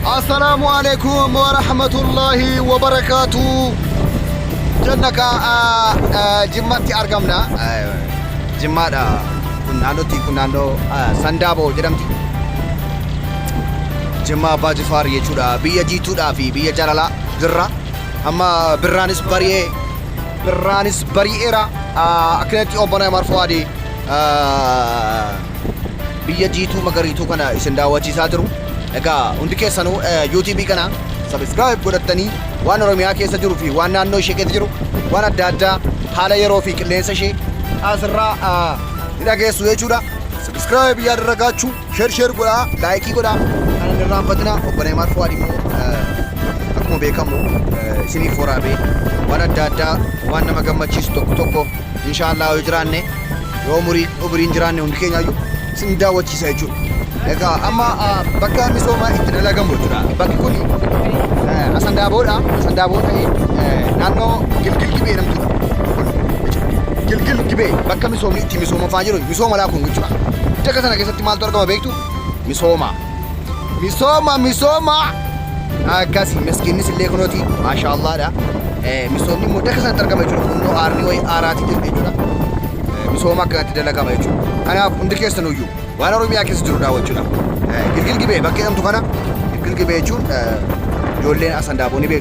السلام عليكم ورحمة الله وبركاته. جنك جمعتي أرقامنا جمعة كنا نو سندابو جرمتي جمعة باجفار يجورا بيا جيتورا في بيا جلالا جرا أما برانس بريئرا أكنتي أمبنا مرفوعدي biyya jiituu magariituu kana isin daawwachiisaa jiru. Egaa hundi keessanuu YouTube kana subscribe godhattanii waan Oromiyaa keessa jiruu fi waan naannoo ishee keessa jiru waan adda addaa haala yeroo fi qilleensa ishee asirraa ni dhageessu jechuudha. Subscribe yaaddarragaachuu share godhaa laayikii godhaa kan hin irraanfatina. Obbolee Marfuwaadhi immoo akkuma beekamu isiniif waraabee waan adda addaa waan nama gammachiisu tokko inshallah yoo jiraanne yoo umuriin jiraanne hundi keenyaayyuu sin daawwachiisa jechuudha. Egaa amma bakka misoomaa itti dalagamu jechuudha. Bakki kun Asandaaboodha. Asandaaboo ta'ee naannoo Gilgil Gibee namtudha. Gilgil Gibee bakka misoomni itti misoomamaa jiru misooma laa kun jechuudha. Bakka sana keessatti maaltu argama beektu? Misooma. Akkasii miskiinnis illee kunooti maashaallaadha. Misoomni immoo bakka sanatti argama jechuudha. Kunnoo aarni wayii aaraati jechuudha. Misooma akkanatti dalagama jechuudha. Kanaaf hundi keessanuyyuu waan Oromiyaa keessa jiru daawwachuudha. Gilgil Gibee bakka jedhamtu kana Gilgil Gibee jechuun ijoolleen Asandaaboo ni beeku.